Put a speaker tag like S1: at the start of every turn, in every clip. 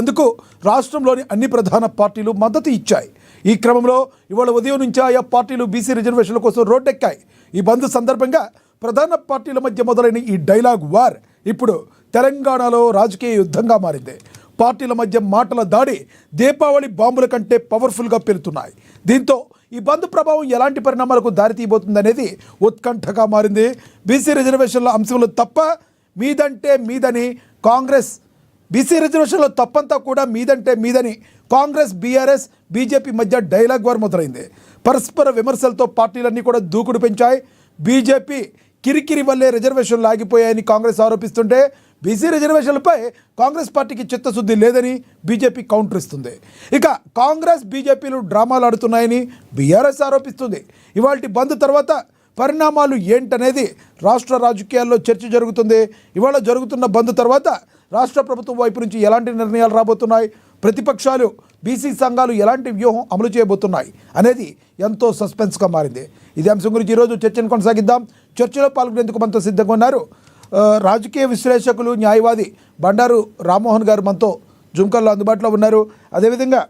S1: అందుకు రాష్ట్రంలోని అన్ని ప్రధాన పార్టీలు మద్దతు ఇచ్చాయి. ఈ క్రమంలో ఇవాళ ఉదయం నుంచి ఆయా పార్టీలు బీసీ రిజర్వేషన్ల కోసం రోడ్డెక్కాయి. ఈ బంద్ సందర్భంగా ప్రధాన పార్టీల మధ్య మొదలైన ఈ డైలాగ్ వార్ ఇప్పుడు తెలంగాణలో రాజకీయ యుద్ధంగా మారింది. పార్టీల మధ్య మాటల దాడి దీపావళి బాంబుల కంటే పవర్ఫుల్గా పెరుగుతున్నాయి. దీంతో ఈ బంద్ ప్రభావం ఎలాంటి పరిణామాలకు దారితీయబోతుందనేది ఉత్కంఠగా మారింది. బీసీ రిజర్వేషన్ల అంశంలో తప్ప మీదంటే మీదని కాంగ్రెస్, బీసీ రిజర్వేషన్లో తప్పంతా కూడా మీదంటే మీదని కాంగ్రెస్, బీఆర్ఎస్, బీజేపీ మధ్య డైలాగ్ వార్ మొదలైంది. పరస్పర విమర్శలతో పార్టీలన్నీ కూడా దూకుడు పెంచాయి. బీజేపీ కిరికిరి వల్లే రిజర్వేషన్లు ఆగిపోయాయని కాంగ్రెస్ ఆరోపిస్తుంటే బీసీ రిజర్వేషన్లపై కాంగ్రెస్ పార్టీకి చిత్తశుద్ధి లేదని బీజేపీ కౌంటర్ ఇస్తుంది. ఇక కాంగ్రెస్, బీజేపీలు డ్రామాలు ఆడుతున్నాయని బీఆర్ఎస్ ఆరోపిస్తుంది. ఇవాల్టి బంద్ తర్వాత పరిణామాలు ఏంటనేది రాష్ట్ర రాజకీయాల్లో చర్చ జరుగుతుంది. ఇవాళ జరుగుతున్న బంద్ తర్వాత రాష్ట్ర ప్రభుత్వం వైపు నుంచి ఎలాంటి నిర్ణయాలు రాబోతున్నాయి, ప్రతిపక్షాలు, బీసీ సంఘాలు ఎలాంటి వ్యూహం అమలు చేయబోతున్నాయి అనేది ఎంతో సస్పెన్స్గా మారింది. ఇదే అంశం గురించి ఈరోజు చర్చను కొనసాగిద్దాం. చర్చలో పాల్గొనేందుకు మనతో సిద్ధంగా ఉన్నారు రాజకీయ విశ్లేషకులు, న్యాయవాది బండారు రామ్మోహన్ గారు మనతో జూమ్ కాల్లో అందుబాటులో ఉన్నారు. అదేవిధంగా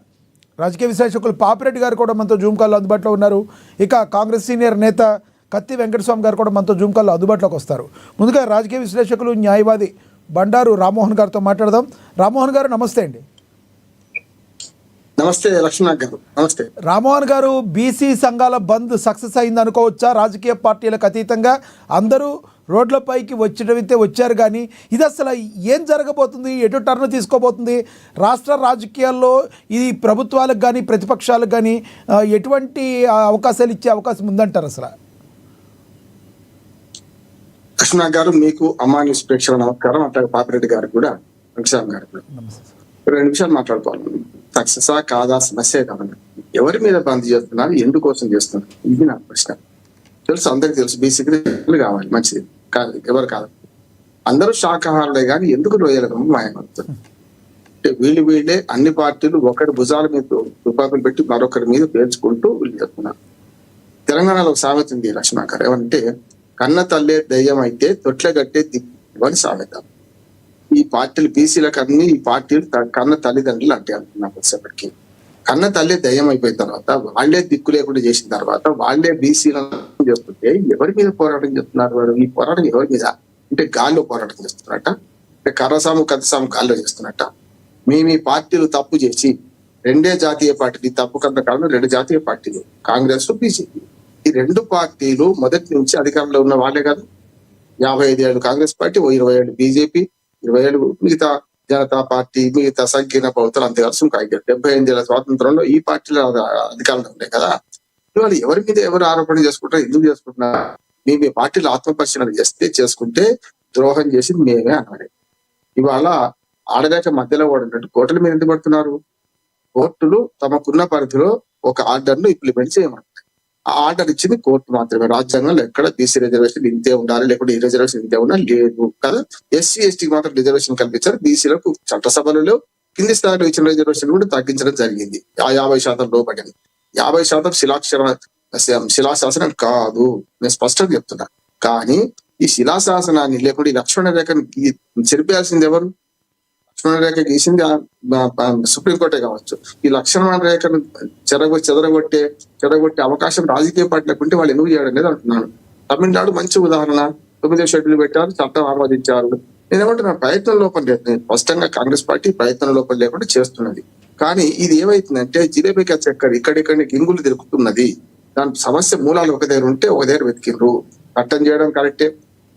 S1: రాజకీయ విశ్లేషకులు పాపిరెడ్డి గారు కూడా మనతో జూమ్ కాల్లో అందుబాటులో ఉన్నారు. ఇక కాంగ్రెస్ సీనియర్ నేత కత్తి వెంకటస్వామి గారు కూడా మనతో జూమ్ కాల్లో అందుబాటులోకి వస్తారు. ముందుగా రాజకీయ విశ్లేషకులు, న్యాయవాది బండారు రామ్మోహన్ గారితో మాట్లాడదాం. రామ్మోహన్ గారు నమస్తే అండి.
S2: నమస్తే లక్ష్మణ్ గారు. నమస్తే
S1: రామ్మోహన్ గారు, బీసీ సంఘాల బంద్ సక్సెస్ అయింది అనుకోవచ్చా? రాజకీయ పార్టీలకు అతీతంగా అందరూ రోడ్లపైకి వచ్చేటైతే వచ్చారు, కానీ ఇది అసలు ఏం జరగబోతుంది, ఎటు టర్న్ తీసుకోబోతుంది? రాష్ట్ర రాజకీయాల్లో ఇది ప్రభుత్వాలకు కానీ ప్రతిపక్షాలకు కానీ ఎటువంటి అవకాశాలు ఇచ్చే అవకాశం ఉందంటారు అసలు?
S2: లక్ష్మణ్ గారు, మీకు అమ్మా న్యూస్ ప్రేక్షకుల నమస్కారం. అట్లాగే పాపిరెడ్డి గారు కూడా, వెంకటస్వామి గారు కూడా 2 నిమిషాలు మాట్లాడుకోవాలి. సక్సెసా కాదా సమస్య కావాలి. ఎవరి మీద బంద్ చేస్తున్నారు, ఎందుకోసం చేస్తున్నారు, ఇది నా ప్రశ్న. తెలుసు, అందరికి తెలుసు, బీసీకి కావాలి, మంచిది కాదు, ఎవరు కాదు, అందరూ శాకాహారులే, కానీ ఎందుకు రొయ్యల మాయమవుతారు అంటే వీళ్ళే అన్ని పార్టీలు ఒకరి భుజాల మీద తుపాకులు పెట్టి మరొకరి మీద పేర్చుకుంటూ వీళ్ళు చేస్తున్నారు. తెలంగాణలో ఒక సామెత ఉంది లక్ష్మణ్ గారు, ఏమంటే కన్న తల్లే దయ్యం అయితే తొట్ల గట్టే దిక్కు అని సామెత. ఈ పార్టీలు, బీసీలకు అన్ని ఈ పార్టీలు కన్న తల్లిదండ్రులు అంటే అంటున్నారు. వచ్చేప్పటికి కన్న తల్లి దయ్యం అయిపోయిన తర్వాత, వాళ్లే దిక్కు లేకుండా చేసిన తర్వాత, వాళ్లే బీసీలను చేస్తుంటే ఎవరి మీద పోరాటం చేస్తున్నారు? వాడు ఈ పోరాటం ఎవరి మీద అంటే గాల్లో పోరాటం చేస్తున్నట్ట, అంటే కర్రసాము కథసాము గాల్లో చేస్తున్నట్ట. మేము ఈ పార్టీలు తప్పు చేసి 2 జాతీయ పార్టీలు, తప్పు కన్నా కాలంలో 2 జాతీయ పార్టీలు, కాంగ్రెస్, బీజేపీ, ఈ 2 పార్టీలు మొదటి నుంచి అధికారంలో ఉన్న వాళ్ళే కాదు. 55 ఏళ్ళు కాంగ్రెస్ పార్టీ, 20 ఏళ్ళు బీజేపీ, 20 ఏళ్ళు మిగతా జనతా పార్టీ, మిగతా సంకీర్ణ ప్రభుత్వాలు అంతే కలిసి 78 ఏళ్ల స్వాతంత్రంలో ఈ పార్టీలు అధికారంలో ఉన్నాయి కదా. ఇవాళ ఎవరి మీద ఎవరు ఆరోపణ చేసుకుంటారు, ఎందుకు చేసుకుంటున్నారు? మేము ఈ పార్టీలు ఆత్మపరిశీలన చేసుకుంటే ద్రోహం చేసింది మేమే అన్నాడు. ఇవాళ ఆడలేక మధ్యలో పడినట్టు కోర్టుల మీద ఎందుకు పడుతున్నారు? కోర్టులు తమకున్న పరిధిలో ఒక ఆర్డర్ ను ఇంప్లిమెంట్ చేయమంటారు. ఆ ఆర్డర్ ఇచ్చింది కోర్టు మాత్రమే. రాజ్యాంగంలో ఎక్కడ బీసీ రిజర్వేషన్ ఇంతే ఉండాలి, లేకుంటే ఈ రిజర్వేషన్ ఇంతే ఉన్నా లేదు కదా. ఎస్సీ, ఎస్టీకి మాత్రం రిజర్వేషన్ కల్పించారు. బీసీలకు చట్టసభలలో కింది స్థాయిలో ఇచ్చిన రిజర్వేషన్ కూడా తగ్గించడం జరిగింది. ఆ 50% లోపడింది. 50% శిలాశాసనం కాదు, నేను స్పష్టంగా చెప్తున్నా. కానీ ఈ శిలాశాసనాన్ని లేకుంటే ఈ లక్ష్మణ రేఖను చెరిపేయాల్సింది ఎవరు? లక్ష్మణ రేఖ గీసింది సుప్రీంకోర్టే కావచ్చు. ఈ లక్ష్మణ రేఖను చెడగొట్టే అవకాశం రాజకీయ పార్టీలకు ఉంటే వాళ్ళు ఎందుకు చేయడం లేదు అంటున్నాను. తమిళనాడు మంచి ఉదాహరణ. 9వ షెడ్యూల్ పెట్టారు, చట్టం ఆమోదించారు. నేనేమంటే నా ప్రయత్నం లోపం లేదు, స్పష్టంగా కాంగ్రెస్ పార్టీ ప్రయత్నం లోపం లేకుండా చేస్తున్నది. కానీ ఇది ఏమైతుందంటే జిలేబీకి చక్కెర ఇక్కడిక్కడ గింగులు తిరుగుతున్నది. దాని సమస్య మూలాలు ఒక దగ్గర ఉంటే ఒక దగ్గర వెతికిండ్రు. చట్టం చేయడం కరెక్టే,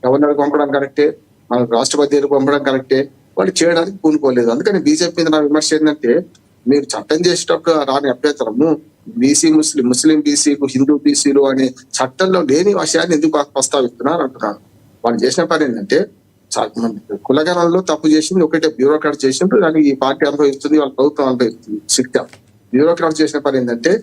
S2: గవర్నర్ పంపడం కరెక్టే, మన రాష్ట్రపతి దగ్గరకు పంపడం కరెక్టే, వాళ్ళు చేయడానికి పూనుకోలేదు. అందుకని బీజేపీ మీద నా విమర్శ ఏంటంటే, మీరు చట్టం చేసేటప్పుడు రాని అభ్యంతరము బీసీ ముస్లిం బీసీలు, హిందూ బీసీలు అనే చట్టంలో లేని విషయాన్ని ఎందుకు ప్రస్తావిస్తున్నారు అంటున్నాను. వాళ్ళు చేసిన పని ఏంటంటే, కులగణంలో తప్పు చేసింది ఒకటే బ్యూరోక్రాట్ చేసిండ్రు, దానికి ఈ పార్టీ అనుభవిస్తుంది, వాళ్ళ ప్రభుత్వం అనుభవిస్తుంది శిక్ష. బ్యూరోక్రాట్ చేసిన పని ఏంటంటే,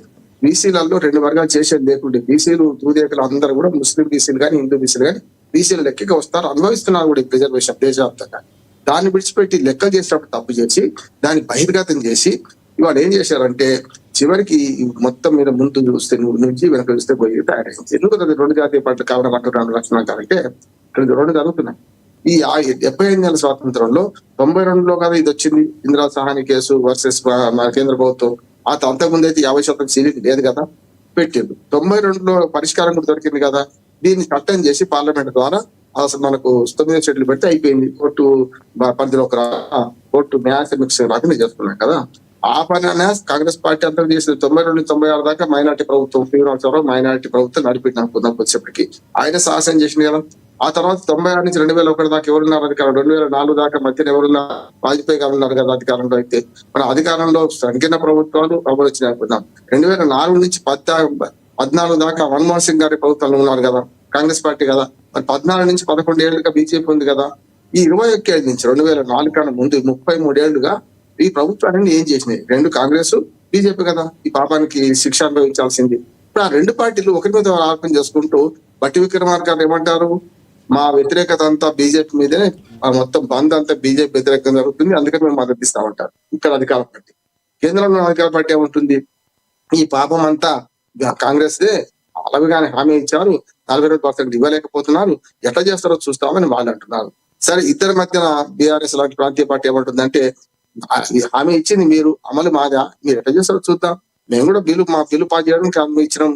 S2: బీసీలలో 2 వర్గాలు చేసేది లేకుంటే బీసీలు దూదేకులు అందరూ కూడా ముస్లిం బీసీలు కానీ హిందూ బీసీలు కానీ బీసీలు లెక్కగా వస్తారు, అనుభవిస్తున్నారు కూడా రిజర్వేషన్ దేశవ్యాప్తంగా. దాన్ని విడిచిపెట్టి లెక్కలు చేసేటప్పుడు తప్పు చేసి దాన్ని బహిర్గతం చేసి ఇవాళ ఏం చేశారంటే, చివరికి మొత్తం మీద ముందు చూస్తే నుంచి వెనక చూస్తే పోయి తయారైంది. ఎందుకు 2 జాతీయ పార్టీలు కావడం అంటున్నాను లక్ష్మణ్ గారంటే, ఇక్కడ 2 జరుగుతున్నాయి. ఈ 75 నెలల స్వాతంత్రంలో 92లో కదా ఇది వచ్చింది, ఇందిరా సహాని కేసు వర్సెస్ మన కేంద్ర ప్రభుత్వం. అంతకుముందు అయితే 50% సీలింగ్ లేదు కదా, పెట్టిండు. 92లో పరిష్కారం కూడా దొరికింది కదా, దీన్ని చట్టం చేసి పార్లమెంట్ ద్వారా అసలు మనకు 9 షెడ్యూల్ పెడితే అయిపోయింది. కోర్టు పరిధిలో కోర్టు న్యాయ సమీక్ష రాకుండా చేస్తున్నాం కదా. ఆ పని కాంగ్రెస్ పార్టీ అంతా చేసింది. 92 96 దాకా మైనార్టీ ప్రభుత్వం, శ్రీనివాసరావు మైనార్టీ ప్రభుత్వం నడిపించినాం వచ్చేప్పటికి ఆయన సాహసం చేసింది కదా. ఆ తర్వాత 96 నుంచి 2001 దాకా ఎవరున్నారు అధికారం, 2004 దాకా మధ్యన ఎవరున్నా వాజ్పేయి గారు ఉన్నారు కదా అధికారంలో. అయితే మన అధికారంలో సంకీర్ణ ప్రభుత్వాలు అమలు వచ్చినాయి అనుకుందాం. 2004 నుంచి 14 దాకా మన్మోహన్ సింగ్ గారి ప్రభుత్వంలో ఉన్నారు కదా కాంగ్రెస్ పార్టీ కదా. మరి 14 నుంచి 11 ఏళ్ళుగా బీజేపీ ఉంది కదా. ఈ 21 ఏళ్ళ నుంచి 2004 కన్నా ముందు 33 ఏళ్లుగా ఈ ప్రభుత్వాన్ని ఏం చేసినాయి? 2 కాంగ్రెస్ బీజేపీ కదా. ఈ పాపానికి శిక్ష అనుభవించాల్సింది. ఇప్పుడు ఆ 2 పార్టీలు ఒకరి మీద ఆరోపణ చేసుకుంటూ బట్టి విక్రమార్క గారు ఏమంటారు, మా వ్యతిరేకత అంతా బీజేపీ మీదే, మొత్తం బంద్ అంతా బీజేపీ వ్యతిరేకంగా జరుగుతుంది, అందుకని మేము మద్దతు ఇస్తామంటారు. ఇక్కడ అధికార పార్టీ, కేంద్రంలో అధికార పార్టీ ఏమంటుంది, ఈ పాపం అంతా కాంగ్రెస్ దే, అలాగే హామీ ఇచ్చారు, 42% ఇవ్వలేకపోతున్నారు, ఎట్లా చేస్తారో చూస్తామని వాళ్ళు అంటున్నారు. సరే, ఇద్దరి మధ్యన బీఆర్ఎస్ లాంటి ప్రాంతీయ పార్టీ ఏమంటుందంటే, హామీ ఇచ్చింది మీరు, అమలు మాదా, మీరు ఎట్లా చేస్తారో చూద్దాం, మేము కూడా మా బిల్లు పాస్ చేయడానికి ఇచ్చినాం,